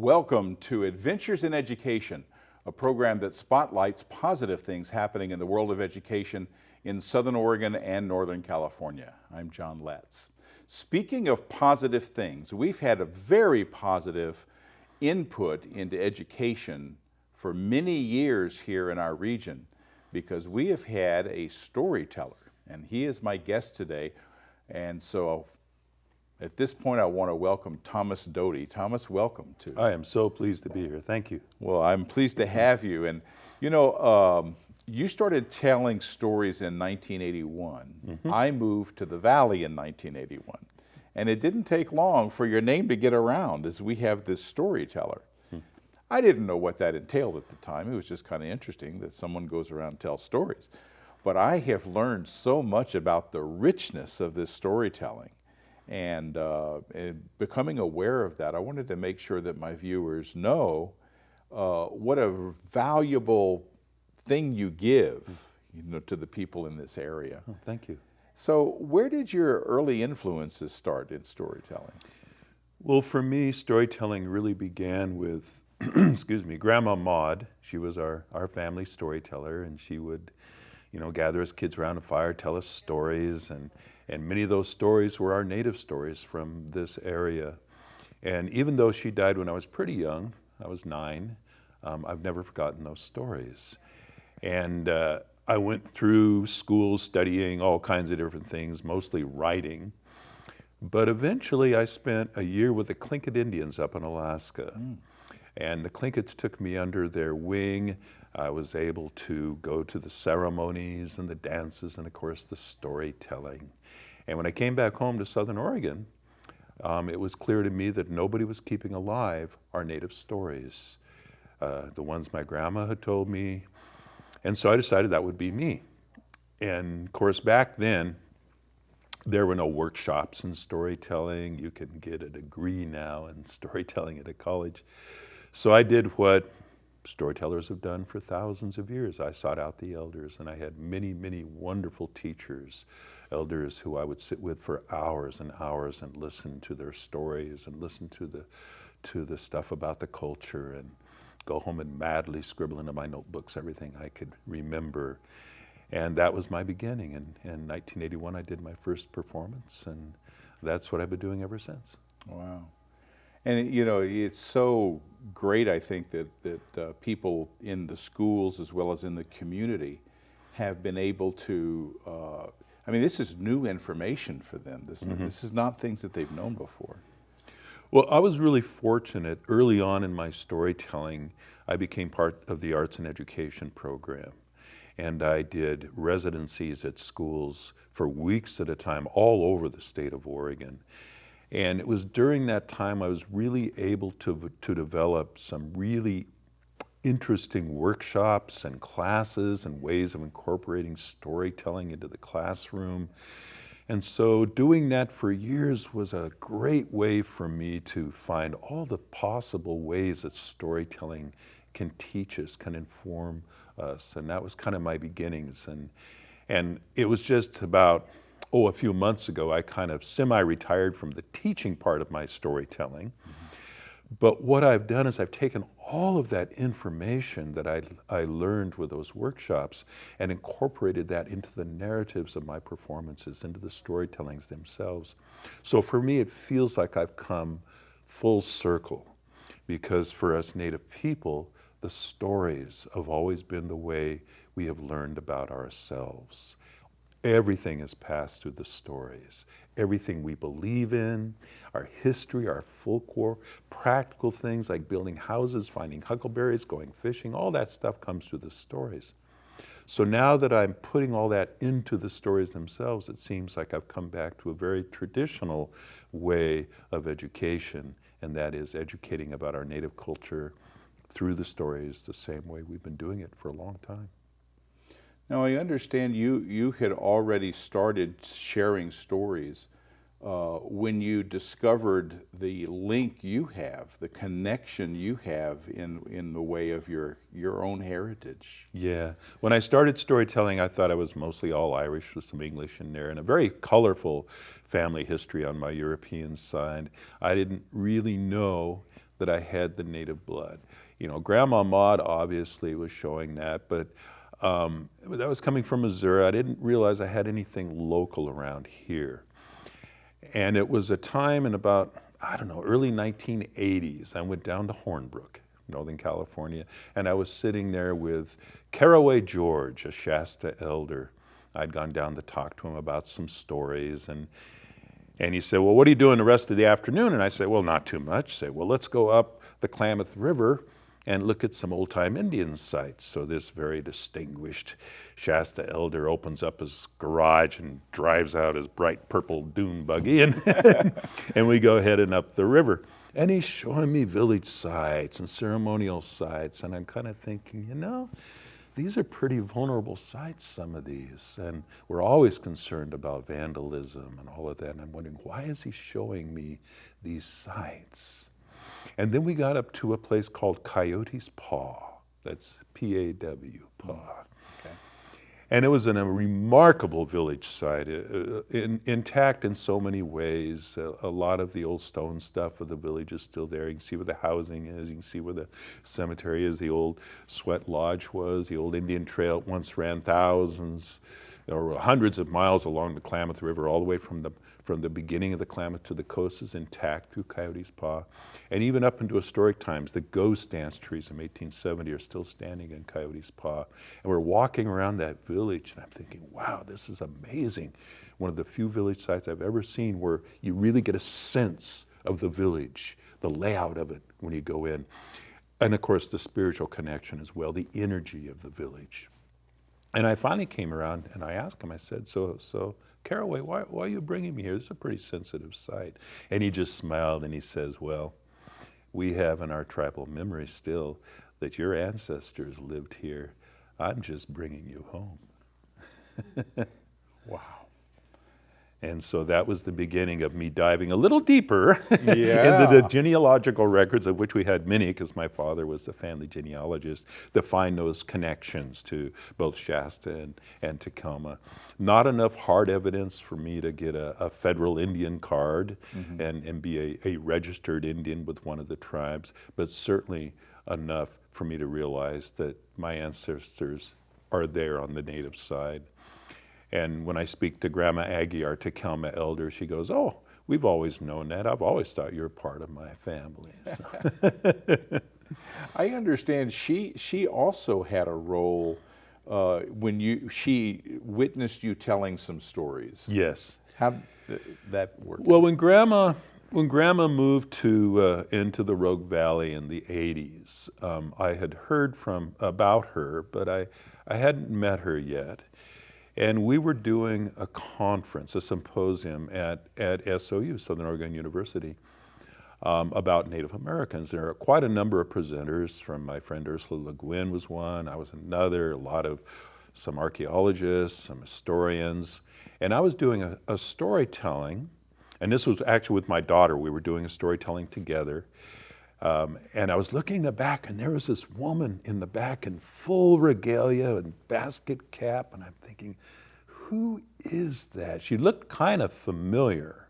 Welcome to Adventures in Education, a program that spotlights positive things happening in the world of education in Southern Oregon and Northern California. I'm John Letts. Speaking of positive things, we've had a very positive input into education for many years here in our region because we have had a storyteller, and he is my guest today. And so at this point, I want to welcome Thomas Doty. Thomas, welcome to. I am so pleased to be here. Thank you. Well, I'm pleased to have you. And you started telling stories in 1981. Mm-hmm. I moved to the Valley in 1981. And it didn't take long for your name to get around as we have this storyteller. I didn't know what that entailed at the time. It was just kind of interesting that someone goes around and tells stories. But I have learned so much about the richness of this storytelling. And becoming aware of that, I wanted to make sure that my viewers know what a valuable thing you give, to the people in this area. Oh, thank you. So where did your early influences start in storytelling? Well, for me, storytelling really began with, excuse me, Grandma Maud. She was our family storyteller, and she would, gather us kids around a fire, tell us stories, and many of those stories were our native stories from this area. And even though she died when I was pretty young, I was 9, I've never forgotten those stories. And I went through school studying all kinds of different things, mostly writing. But eventually I spent a year with the Tlingit Indians up in Alaska. And the Tlingits took me under their wing. I was able to go to the ceremonies and the dances and, of course, the storytelling. And when I came back home to Southern Oregon, it was clear to me that nobody was keeping alive our native stories, the ones my grandma had told me. And so I decided that would be me. And of course, back then, there were no workshops in storytelling. You can get a degree now in storytelling at a college. So I did what storytellers have done for thousands of years. I sought out the elders, and I had many, many wonderful teachers, elders who I would sit with for hours and hours and listen to their stories and listen to the stuff about the culture and go home and madly scribble into my notebooks everything I could remember. And that was my beginning. And in 1981, I did my first performance, and that's what I've been doing ever since. Wow. And it's so great, I think, that people in the schools as well as in the community have been able to, this is new information for them. This is not things that they've known before. Well, I was really fortunate. Early on in my storytelling, I became part of the arts and education program. And I did residencies at schools for weeks at a time all over the state of Oregon. And it was during that time I was really able to develop some really interesting workshops and classes and ways of incorporating storytelling into the classroom. And so doing that for years was a great way for me to find all the possible ways that storytelling can teach us, can inform us. And that was kind of my beginnings. And it was just about a few months ago, I kind of semi-retired from the teaching part of my storytelling. But what I've done is I've taken all of that information that I learned with those workshops and incorporated that into the narratives of my performances, into the storytellings themselves. So for me, it feels like I've come full circle, because for us Native people, the stories have always been the way we have learned about ourselves. Everything is passed through the stories. Everything we believe in, our history, our folklore, practical things like building houses, finding huckleberries, going fishing, all that stuff comes through the stories. So now that I'm putting all that into the stories themselves, it seems like I've come back to a very traditional way of education, and that is educating about our native culture through the stories the same way we've been doing it for a long time. Now, I understand you had already started sharing stories when you discovered the link you have, the connection you have in the way of your own heritage. Yeah. When I started storytelling, I thought I was mostly all Irish with some English in there and a very colorful family history on my European side. I didn't really know that I had the native blood. You know, Grandma Maud obviously was showing that, but that was coming from Missouri. I didn't realize I had anything local around here. And it was a time in about, I don't know, early 1980s. I went down to Hornbrook, Northern California, and I was sitting there with Caraway George, a Shasta elder. I'd gone down to talk to him about some stories, and he said, well, what are you doing the rest of the afternoon? And I said, well, not too much. He said, well, let's go up the Klamath River and look at some old-time Indian sites. So this very distinguished Shasta elder opens up his garage and drives out his bright purple dune buggy, and, and we go heading up the river. And he's showing me village sites and ceremonial sites, and I'm kind of thinking, you know, these are pretty vulnerable sites, some of these, and we're always concerned about vandalism and all of that, and I'm wondering, why is he showing me these sites? And then we got up to a place called Coyote's Paw. That's P-A-W, Paw. Okay. And it was a remarkable village site, intact in so many ways. A lot of the old stone stuff of the village is still there. You can see where the housing is. You can see where the cemetery is. The old Sweat Lodge was. The old Indian Trail once ran thousands or hundreds of miles along the Klamath River, all the way from the beginning of the Klamath to the coast is intact through Coyote's Paw. And even up into historic times, the ghost dance trees from 1870 are still standing in Coyote's Paw. And we're walking around that village, and I'm thinking, wow, this is amazing. One of the few village sites I've ever seen where you really get a sense of the village, the layout of it when you go in. And of course, the spiritual connection as well, the energy of the village. And I finally came around and I asked him, I said, so Caraway, why are you bringing me here? This is a pretty sensitive site. And he just smiled and he says, well, we have in our tribal memory still that your ancestors lived here. I'm just bringing you home. Wow. And so that was the beginning of me diving a little deeper Yeah. into the genealogical records, of which we had many, because my father was the family genealogist, to find those connections to both Shasta and Tacoma. Not enough hard evidence for me to get a federal Indian card and be a registered Indian with one of the tribes, but certainly enough for me to realize that my ancestors are there on the native side. And when I speak to Grandma Aggie, our Tacoma elder, she goes, oh, we've always known that. I've always thought you're part of my family. So. I understand she also had a role when she witnessed you telling some stories. Yes. How did that work? Well, when Grandma moved into the Rogue Valley in the 80s, I had heard about her, but I hadn't met her yet. And we were doing a conference, a symposium at SOU, Southern Oregon University, about Native Americans. There are quite a number of presenters. From my friend Ursula Le Guin was one, I was another, some archaeologists, some historians. And I was doing a storytelling, and this was actually with my daughter. We were doing a storytelling together. And I was looking in the back, and there was this woman in the back in full regalia and basket cap, and I'm thinking, who is that? She looked kind of familiar.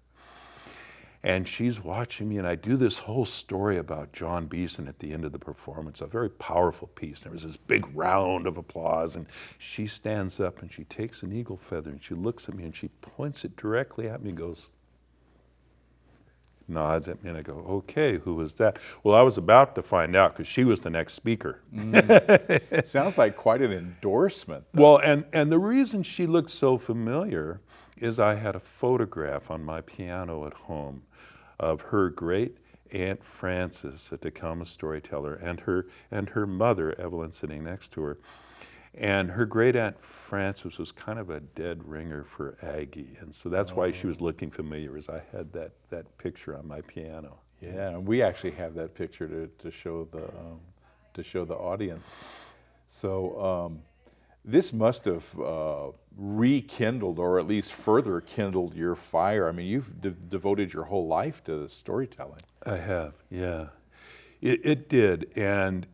And she's watching me, and I do this whole story about John Beeson at the end of the performance, a very powerful piece. There was this big round of applause, and she stands up, and she takes an eagle feather, and she looks at me, and she points it directly at me and goes, nods at me, and I go, okay, who was that? Well, I was about to find out because she was the next speaker. Sounds like quite an endorsement. Well, and the reason she looked so familiar is I had a photograph on my piano at home of her great Aunt Frances, a Tacoma storyteller, and her mother, Evelyn, sitting next to her. And her great Aunt Frances was kind of a dead ringer for Aggie, and so that's why she was looking familiar, as I had that picture on my piano. Yeah, and we actually have that picture to show the audience. So this must have rekindled, or at least further kindled, your fire. I mean, you've devoted your whole life to storytelling. I have, yeah. It did, and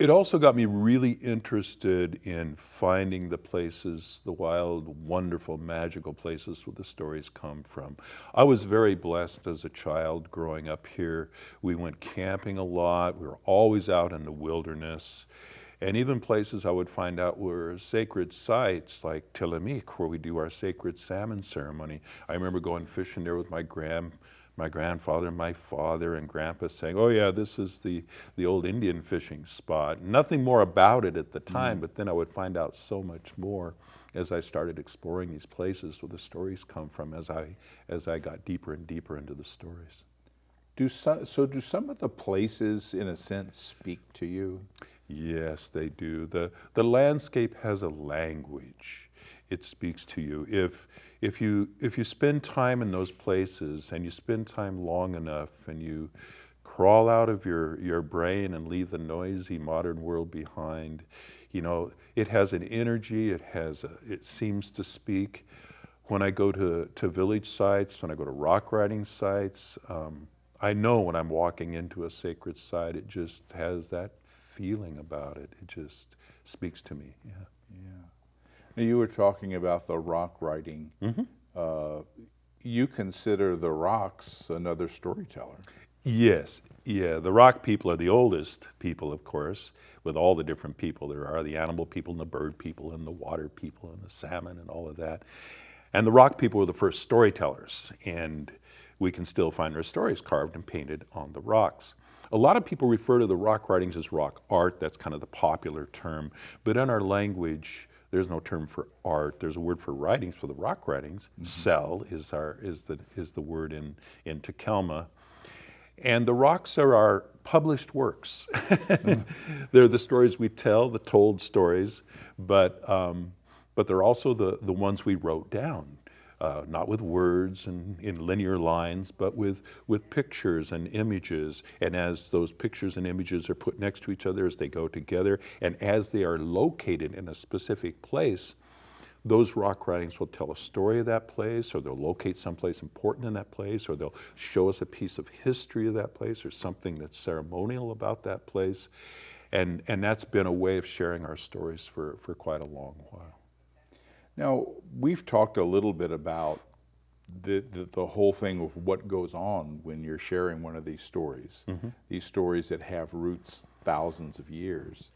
It also got me really interested in finding the places, the wild, wonderful, magical places where the stories come from. I was very blessed as a child growing up here. We went camping a lot. We were always out in the wilderness. And even places I would find out were sacred sites like Telemik, where we do our sacred salmon ceremony. I remember going fishing there with my grandfather, my father, and grandpa saying, oh yeah, this is the old Indian fishing spot. Nothing more about it at the time, but then I would find out so much more as I started exploring these places where the stories come from as I got deeper and deeper into the stories. Do some of the places, in a sense, speak to you? Yes, they do. The landscape has a language. It speaks to you. If you spend time in those places and you spend time long enough and you crawl out of your brain and leave the noisy modern world behind, you know, it has an energy, it seems to speak. When I go to village sites, when I go to rock writing sites, I know when I'm walking into a sacred site, it just has that feeling about it. It just speaks to me, yeah. Yeah. Now, you were talking about the rock writing. You consider the rocks another storyteller. Yes, yeah. The rock people are the oldest people, of course, with all the different people there are, the animal people and the bird people and the water people and the salmon and all of that. And the rock people were the first storytellers, and we can still find their stories carved and painted on the rocks. A lot of people refer to the rock writings as rock art. That's kind of the popular term. But in our language, there's no term for art. There's a word for writings, for the rock writings. Sel is the word in Takelma. And the rocks are our published works. They're the stories we tell, the told stories, but they're also the ones we wrote down. Not with words and in linear lines, but with pictures and images. And as those pictures and images are put next to each other, as they go together, and as they are located in a specific place, those rock writings will tell a story of that place, or they'll locate someplace important in that place, or they'll show us a piece of history of that place, or something that's ceremonial about that place. And that's been a way of sharing our stories for quite a long while. Now, we've talked a little bit about the whole thing of what goes on when you're sharing one of these stories, these stories that have roots thousands of years.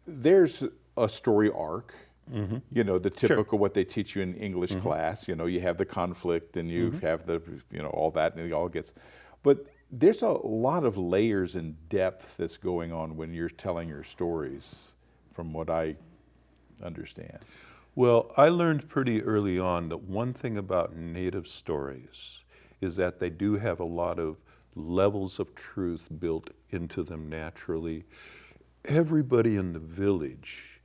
There's a story arc, you know, the typical what they teach you in English class. You know, you have the conflict and you have the, you know, all that, and it all gets, but there's a lot of layers and depth that's going on when you're telling your stories, from what I understand. Well, I learned pretty early on that one thing about native stories is that they do have a lot of levels of truth built into them naturally. Everybody in the village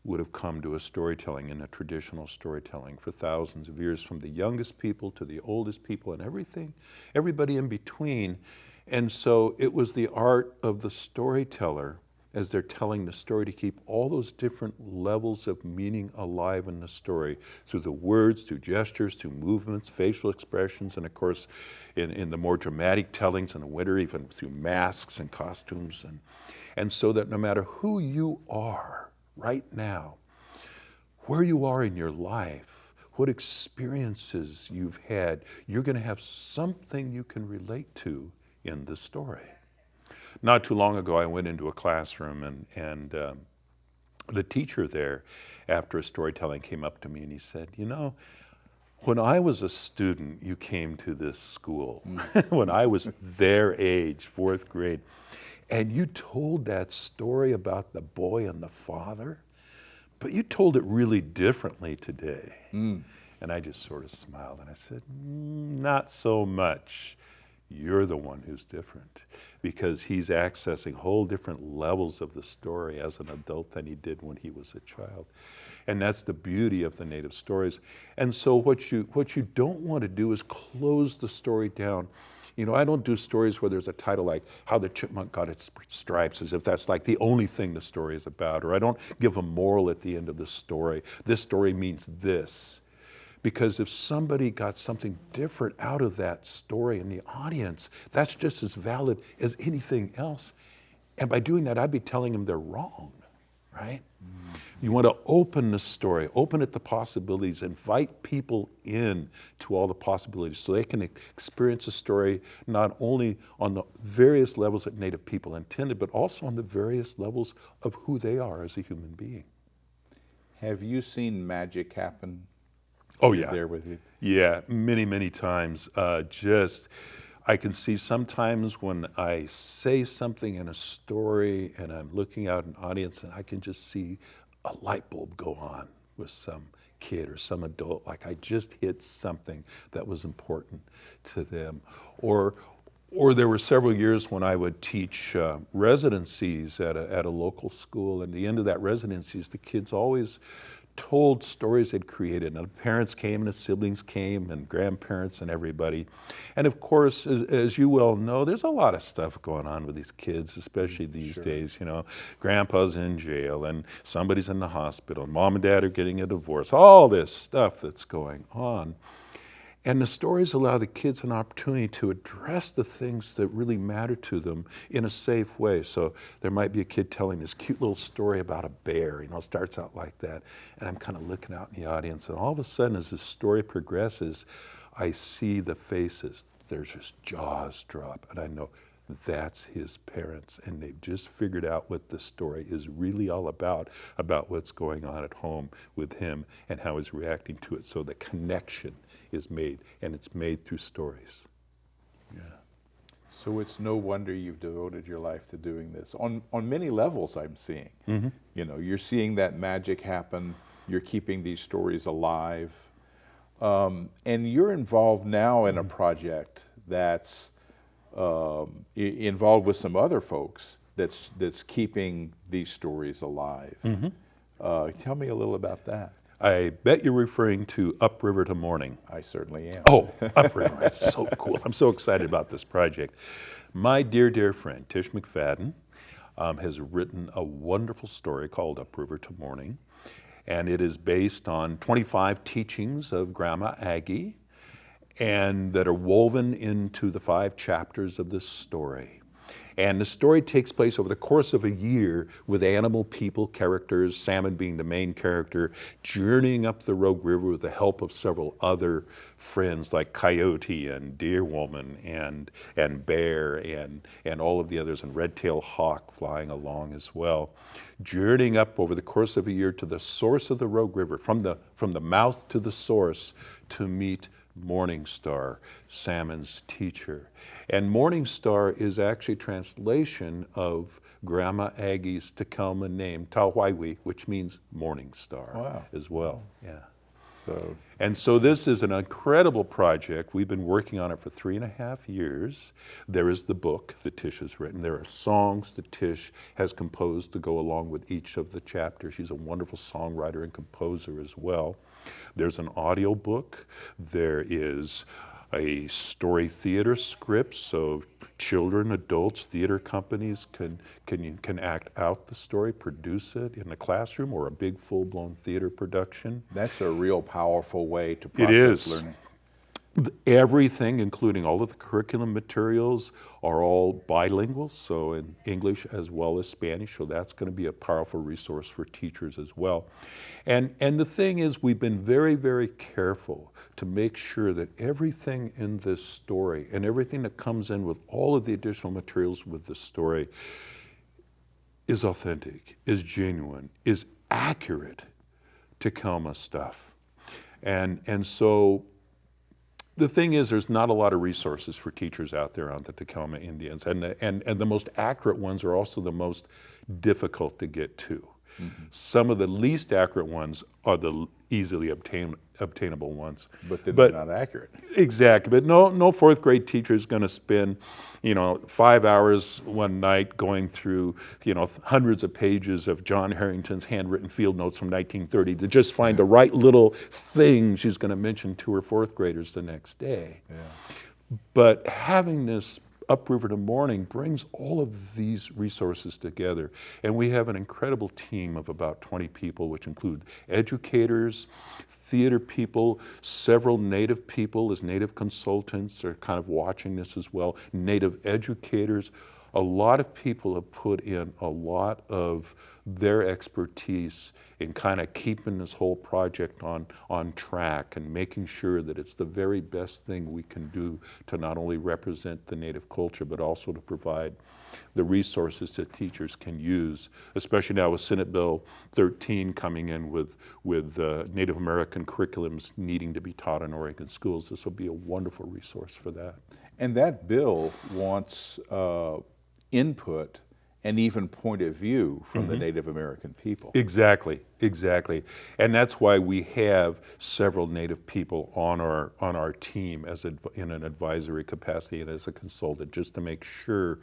would have come to a storytelling, in a traditional storytelling, for thousands of years, from the youngest people to the oldest people and everybody in between. And so it was the art of the storyteller, as they're telling the story, to keep all those different levels of meaning alive in the story, through the words, through gestures, through movements, facial expressions, and of course in the more dramatic tellings in the winter, even through masks and costumes. And so that no matter who you are right now, where you are in your life, what experiences you've had, you're going to have something you can relate to in the story. Not too long ago, I went into a classroom, and the teacher there, after a storytelling, came up to me and he said, you know, when I was a student, you came to this school, when I was their age, 4th grade, and you told that story about the boy and the father, but you told it really differently today. And I just sort of smiled and I said, not so much. You're the one who's different, because he's accessing whole different levels of the story as an adult than he did when he was a child. And that's the beauty of the native stories. And so what you don't want to do is close the story down. You know, I don't do stories where there's a title like How the Chipmunk Got Its Stripes, as if that's like the only thing the story is about. Or I don't give a moral at the end of the story. This story means this. Because if somebody got something different out of that story in the audience, that's just as valid as anything else. And by doing that, I'd be telling them they're wrong, right? You want to open the story, open it to possibilities, invite people in to all the possibilities so they can experience a story not only on the various levels that Native people intended, but also on the various levels of who they are as a human being. Have you seen magic happen? Oh, yeah. There with you? Yeah, many, many times. I can see sometimes when I say something in a story and I'm looking out an audience and I can just see a light bulb go on with some kid or some adult, like I just hit something that was important to them. Or there were several years when I would teach residencies at a local school, and the end of that residencies, the kids always told stories they'd created. And the parents came and the siblings came and grandparents and everybody. And of course, as you well know, there's a lot of stuff going on with these kids, especially these days. You know, grandpa's in jail and somebody's in the hospital and mom and dad are getting a divorce, all this stuff that's going on. And the stories allow the kids an opportunity to address the things that really matter to them in a safe way. So there might be a kid telling this cute little story about a bear, it starts out like that. And I'm kind of looking out in the audience, and all of a sudden as the story progresses, I see the faces. There's just jaws drop, and I know that's his parents, and they've just figured out what the story is really all about what's going on at home with him and how he's reacting to it. So the connection is made, and it's made through stories. Yeah. So it's no wonder you've devoted your life to doing this. On many levels, I'm seeing. Mm-hmm. You know, you're seeing that magic happen. You're keeping these stories alive. And you're involved now in a project that's involved with some other folks that's keeping these stories alive. Mm-hmm. Tell me a little about that. I bet you're referring to Upriver to Morning. I certainly am. Oh, Upriver, that's so cool. I'm so excited about this project. My dear, dear friend, Tish McFadden, has written a wonderful story called Upriver to Morning, and it is based on 25 teachings of Grandma Aggie, and that are woven into the 5 chapters of this story. And the story takes place over the course of a year with animal, people, characters, Salmon being the main character, journeying up the Rogue River with the help of several other friends like Coyote and Deer Woman and Bear and all of the others, and Red-tailed Hawk flying along as well. Journeying up over the course of a year to the source of the Rogue River, from the mouth to the source, to meet Morningstar, Salmon's teacher. And Morningstar is actually a translation of Grandma Aggie's Takelma name, Tawaiwi, which means morning star as well. Yeah. So this is an incredible project. We've been working on it for 3.5 years. There is the book that Tish has written. There are songs that Tish has composed to go along with each of the chapters. She's a wonderful songwriter and composer as well. There's an audio book. There is a story theater script, so children, adults, theater companies can act out the story, produce it in the classroom or a big full-blown theater production. That's a real powerful way to process learning. Everything, including all of the curriculum materials, are all bilingual, so in English as well as Spanish, so that's going to be a powerful resource for teachers as well. And the thing is, we've been very, very careful to make sure that everything in this story and everything that comes in with all of the additional materials with the story is authentic, is genuine, is accurate to Takelma stuff. And so the thing is, there's not a lot of resources for teachers out there on the Takelma Indians, and the most accurate ones are also the most difficult to get to. Mm-hmm. Some of the least accurate ones are the easily obtainable ones. But they're not accurate. Exactly. But no fourth grade teacher is going to spend, 5 hours one night going through, hundreds of pages of John Harrington's handwritten field notes from 1930 to just find the right little thing she's going to mention to her fourth graders the next day. Yeah. But having this Upriver to Morning brings all of these resources together. And we have an incredible team of about 20 people, which include educators, theater people, several Native people as Native consultants are kind of watching this as well, Native educators, a lot of people have put in a lot of their expertise in kind of keeping this whole project on track and making sure that it's the very best thing we can do to not only represent the Native culture, but also to provide the resources that teachers can use, especially now with Senate Bill 13 coming in with Native American curriculums needing to be taught in Oregon schools. This will be a wonderful resource for that. And that bill wants input and even point of view from the Native American people. Exactly, exactly. And that's why we have several Native people on our team in an advisory capacity and as a consultant, just to make sure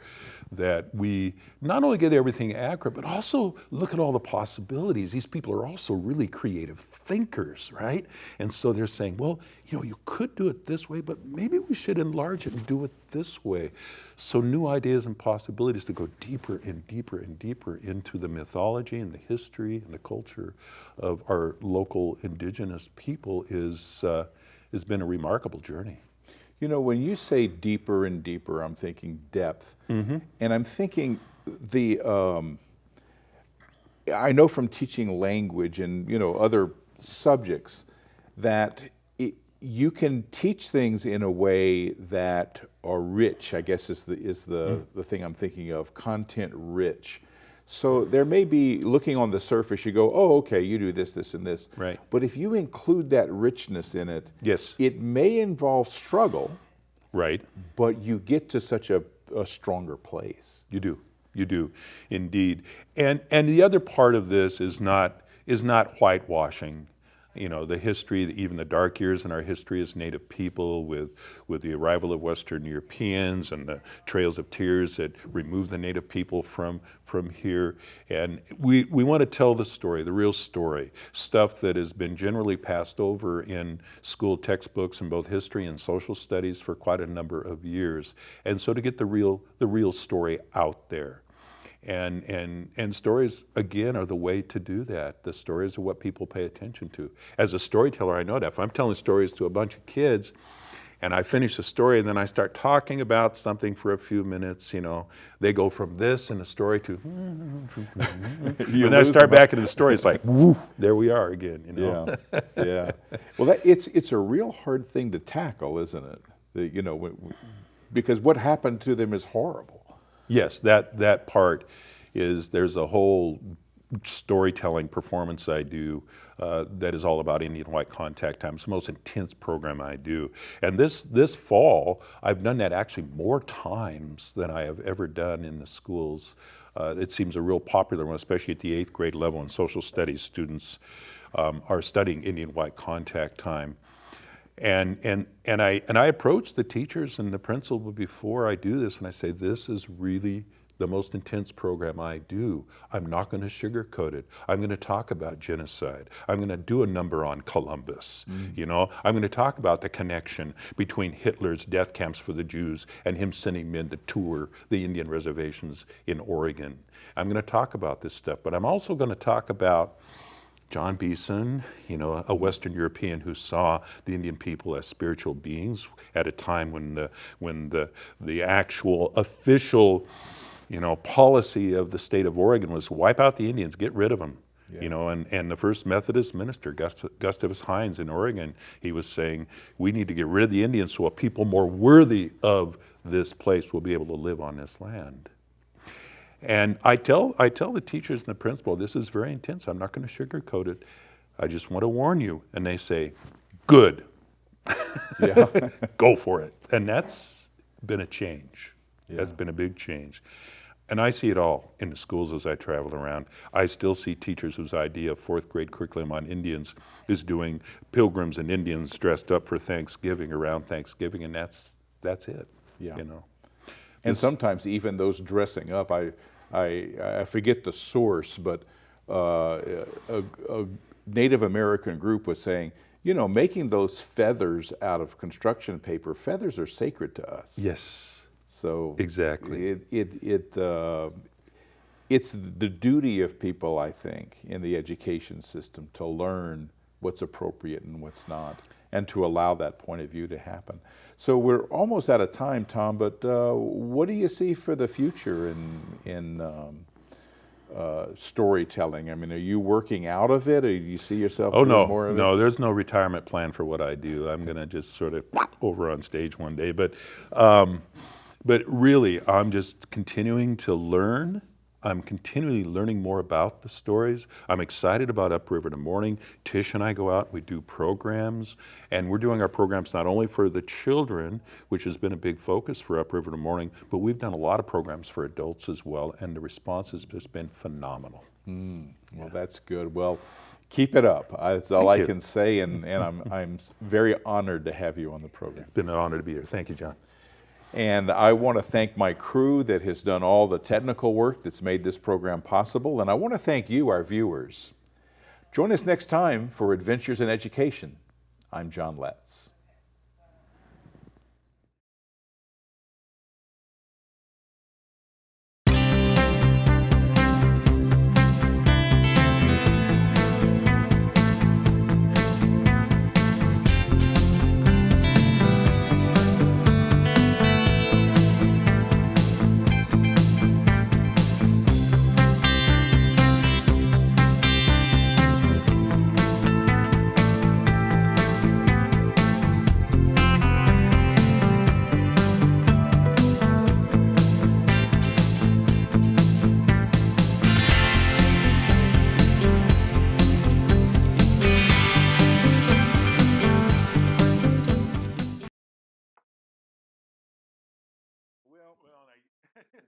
that we not only get everything accurate, but also look at all the possibilities. These people are also really creative thinkers, right? And so they're saying, well, you could do it this way, but maybe we should enlarge it and do it this way. So new ideas and possibilities to go deeper and deeper and deeper into the mythology and the history and the culture of our local indigenous people has been a remarkable journey. When you say deeper and deeper, I'm thinking depth, and I'm thinking I know from teaching language and other subjects that you can teach things in a way that are rich, I guess is the thing I'm thinking of, content rich. So there may be, looking on the surface, you go, oh, okay, you do this, this, and this. Right. But if you include that richness in it, Yes. it may involve struggle, Right. but you get to such a stronger place. You do, indeed. And the other part of this is not whitewashing. The history, even the dark years in our history as Native people with the arrival of Western Europeans and the Trails of Tears that removed the Native people from here. And we want to tell the story, the real story, stuff that has been generally passed over in school textbooks in both history and social studies for quite a number of years. And so to get the real story out there. And stories, again, are the way to do that. The stories are what people pay attention to. As a storyteller, I know that. If I'm telling stories to a bunch of kids and I finish the story and then I start talking about something for a few minutes, they go from this in the story to, when I start back into the story, it's like, woo, there we are again, Yeah. Well, it's a real hard thing to tackle, isn't it? Because what happened to them is horrible. Yes, that part is, there's a whole storytelling performance I do that is all about Indian white contact time. It's the most intense program I do. And this fall, I've done that actually more times than I have ever done in the schools. It seems a real popular one, especially at the 8th grade level, and social studies students are studying Indian white contact time. And I approach the teachers and the principal before I do this, and I say, this is really the most intense program I do. I'm not going to sugarcoat it. I'm going to talk about genocide. I'm going to do a number on Columbus. I'm going to talk about the connection between Hitler's death camps for the Jews and him sending men to tour the Indian reservations in Oregon. I'm going to talk about this stuff, but I'm also going to talk about John Beeson, a Western European who saw the Indian people as spiritual beings at a time when the actual official, policy of the state of Oregon was wipe out the Indians, get rid of them. Yeah. And the first Methodist minister, Gustavus Hines in Oregon, he was saying, we need to get rid of the Indians so a people more worthy of this place will be able to live on this land. And I tell the teachers and the principal, this is very intense. I'm not going to sugarcoat it. I just want to warn you. And they say, good. Yeah. Go for it. And that's been a change. Yeah. That's been a big change. And I see it all in the schools as I travel around. I still see teachers whose idea of 4th grade curriculum on Indians is doing pilgrims and Indians dressed up for Thanksgiving, around Thanksgiving, and that's it. Yeah. And sometimes even those dressing up, I forget the source, but a Native American group was saying, making those feathers out of construction paper, feathers are sacred to us. Yes. So exactly. It's the duty of people, I think, in the education system to learn what's appropriate and what's not. and to allow that point of view to happen. So we're almost out of time, Tom, but what do you see for the future in storytelling? I mean, are you working out of it, or do you see yourself doing more of it? No, there's no retirement plan for what I do. I'm going to just sort of over on stage one day. But really, I'm just continuing to learn. I'm continually learning more about the stories. I'm excited about Upriver in the Morning. Tish and I go out, we do programs, and we're doing our programs not only for the children, which has been a big focus for Upriver in the Morning, but we've done a lot of programs for adults as well, and the response has just been phenomenal. Well, that's good. Well, keep it up. That's all I can say, and I'm very honored to have you on the program. It's been an honor to be here. Thank you, John. And I want to thank my crew that has done all the technical work that's made this program possible. And I want to thank you, our viewers. Join us next time for Adventures in Education. I'm John Letts.